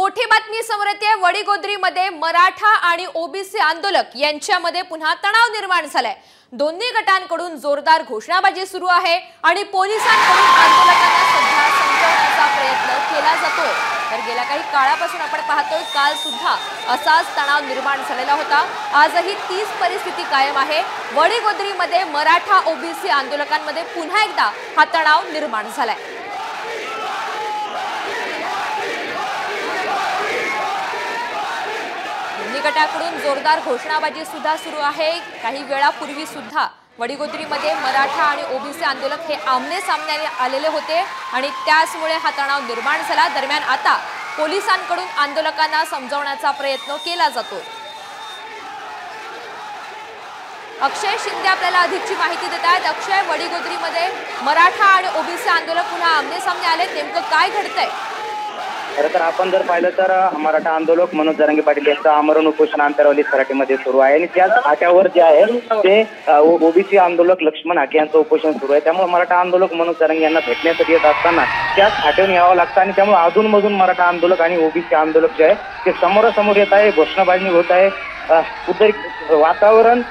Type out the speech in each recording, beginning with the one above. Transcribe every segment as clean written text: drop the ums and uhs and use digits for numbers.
मोठी बातमी समोर येते। वडीगोद्रीमध्ये मराठा आणि ओबीसी आंदोलक यांच्यामध्ये पुन्हा तणाव निर्माण झालाय। दोन्ही गटांकडून जोरदार घोषणाबाजी सुरू आहे आणि पोलिसांकडून आंदोलकांना सध्या समजवण्याचा प्रयत्न केला जातोय। तर गेल्या काही काळापासून आपण पाहतोय काल सुद्धा असाच तणाव निर्माण झालेला होता। आजही तीच परिस्थिती कायम आहे। वडीगोद्रीमध्ये मराठा ओबीसी आंदोलकांमध्ये पुन्हा एकदा हा तणाव निर्माण झालाय। गटाकडून जोरदार घोषणाबाजी सुद्धा सुरू आहे। काही वेळापूर्वी सुद्धा वडीगोद्रीमध्ये मराठा आणि ओबीसी आंदोलक हे आमने सामने आलेले होते आणि त्याचमुळे हा तणाव निर्माण झाला। दरम्यान आता पोलिसांकडून आंदोलकांना समजवण्याचा प्रयत्न केला जातो। अक्षय शिंदे आपल्याला अधिकची माहिती देत आहेत। अक्षय, वडीगोद्रीमध्ये मराठा आणि ओबीसी आंदोलक पुन्हा आमने सामने आले, नेमकं काय घडतंय? खरं तर आपण जर पाहिलं तर मराठा आंदोलक मनोज जरांगे पाटील यांचं आमरण उपोषण आंतरवली सराटीमध्ये सुरू आहे आणि त्याच आट्यावर जे आहे ते ओबीसी आंदोलक लक्ष्मण हाके यांचं उपोषण सुरू आहे। त्यामुळे मराठा आंदोलक मनोज जरांगे यांना भेटण्यासाठी येत असताना त्याच आट्यावरून यावं लागतं आणि त्यामुळे अधूनमधून मराठा आंदोलक आणि ओबीसी आंदोलक जे आहे ते समोरासमोर येत आहे, घोषणाबाजी होत आहे। कुठेतरी वातावरण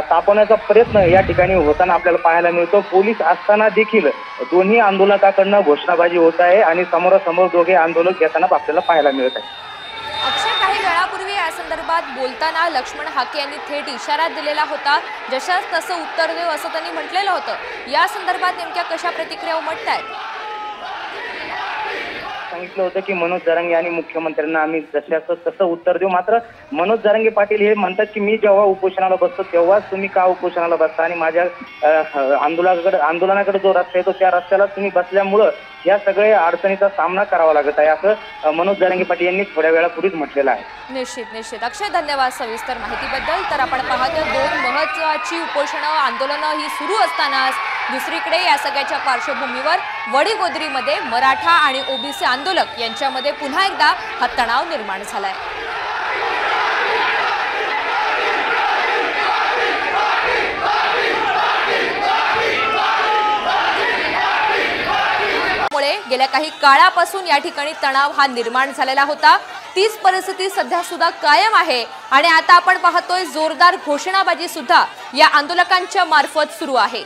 तापवण्याचा प्रयत्न या ठिकाणी होताना आपल्याला पाहायला मिळतो। पोलीस असताना देखील दोन्ही आंदोलकांकडून घोषणाबाजी होत आहे आणि समोरासमोर दोघे आंदोलक येताना आपल्याला पाहायला मिळत आहे। अक्षय, काही वेळापूर्वी या संदर्भात बोलताना लक्ष्मण हाके यांनी थेट इशारा दिलेला होता, जशास तसं उत्तर देऊ असं त्यांनी म्हटलेलं होतं। या संदर्भात नेमक्या कशा प्रतिक्रिया उमटतायत? सांगितलं होतं की मनोज जरांगे आणि मुख्यमंत्र्यांना आम्ही जशाचं तसं उत्तर देऊ। मात्र मनोज जरांगे पाटील हे म्हणतात की मी जेव्हा उपोषणाला बसतो तेव्हाच तुम्ही का उपोषणाला बसता आणि माझ्या आंदोलनाकडे जो रस्ता येतो त्या रस्त्याला तुम्ही बसल्यामुळं या सगळ्या अडचणीचा सामना करावा लागत आहे, असं मनोज जरांगे पाटील यांनी थोड्या वेळापूर्वीच म्हटलेलं आहे। निश्चित अक्षय, धन्यवाद सविस्तर माहितीबद्दल। तर आपण पाहतो दोन महत्त्वाची उपोषणं आंदोलनं ही सुरू असतानाच दुसरीकडे या सगळ्याच्या पार्श्वभूमीवर वडीगोद्रीमध्ये मराठा आणि ओबीसी आंदोलक यांच्यामध्ये पुन्हा एकदा हा तणाव निर्माण झालाय। गेल्या काही काळापासून या ठिकाणी तणाव हा निर्माण झालेला होता। तीच परिस्थिती सध्या सुद्धा कायम आहे आणि आता आपण पाहतोय जोरदार घोषणाबाजी सुद्धा या आंदोलकांच्या मार्फत सुरू आहे।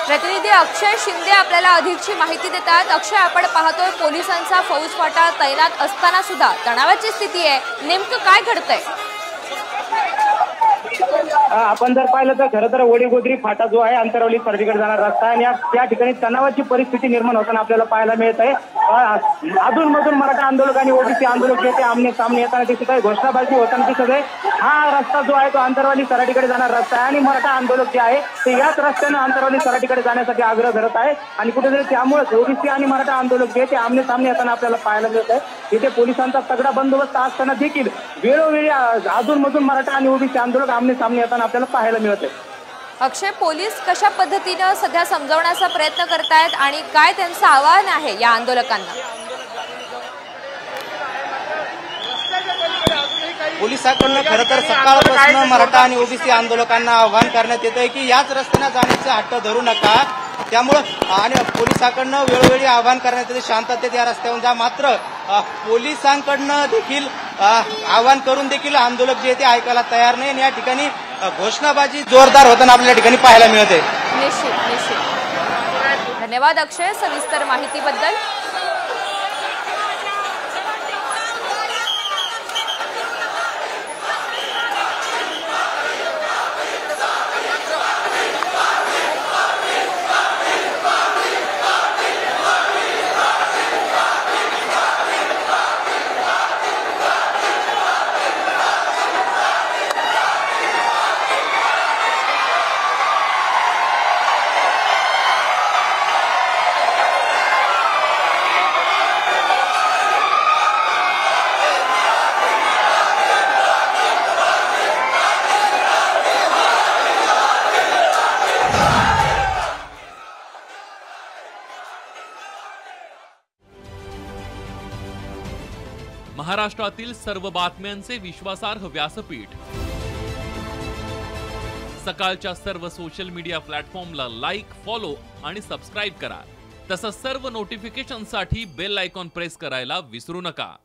प्रतिनिधी अक्षय शिंदे आपल्याला अधिकची माहिती देतात। अक्षय, आपण पाहतोय पोलिसांचा फौजफाटा तैनात असताना सुद्धा तणावाची स्थिती आहे, नेमकं काय घडतंय? आपण जर पाहिलं तर खरं तर वडीगोद्री फाटा जो आहे आंतरवली सराटीकडे जाणारा रस्ता आणि त्या ठिकाणी तणावाची परिस्थिती निर्माण होताना आपल्याला पाहायला मिळत आहे। अधूनमधून मराठा आंदोलक आणि ओबीसी आंदोलक जे ते आमने सामने येताना दिसत आहे, घोषणाबाजी होताना दिसत आहे। हा रस्ता जो आहे तो आंतरवली सराटीकडे जाणारा रस्ता आहे आणि मराठा आंदोलक जे आहे ते याच रस्त्याने आंतरवली सराटीकडे जाण्यासाठी आग्रह धरत आहे आणि कुठेतरी त्यामुळे ओबीसी आणि मराठा आंदोलक जे ते आमने सामने येताना आपल्याला पाहायला मिळत आहे। इथे पोलिसांचा तगडा बंदोबस्त असताना देखील वेळोवेळी अधूनमधून मराठा आणि ओबीसी आंदोलक आमने सामने येताना आपल्याला पाहायला मिळत आहे। अक्षय, पोलीस कशा पद्धतीने सध्या समजवण्याचा प्रयत्न करतायत आणि काय त्यांचं आवाहन आहे या आंदोलकांना? पोलिसांकडून खरं तर सकाळपासून मराठा आणि ओबीसी आंदोलकांना आवाहन करण्यात येत आहे की याच रस्त्याने जाण्याचा हट्ट धरू नका। त्यामुळं आणि पोलिसांकडून वेळोवेळी आवाहन करण्यात येते शांततेत या रस्त्यावरून जा। मात्र पोलिसांकडनं देखील आवाहन करून देखील आंदोलक जे ते ऐकायला तयार नाही आणि या ठिकाणी घोषणाबाजी जोरदार होताना आपल्या ठिकाणी पाहायला मिळते। निश्चित धन्यवाद अक्षय सविस्तर माहितीबद्दल। महाराष्ट्रातील सर्व बातम्यांचे विश्वासार्ह व्यासपीठ, सकाळच्या सर्व सोशल मीडिया प्लॅटफॉर्मला लाईक, फॉलो आणि सबस्क्राईब करा. तसंच सर्व नोटिफिकेशनसाठी बेल आयकॉन प्रेस करायला विसरू नका.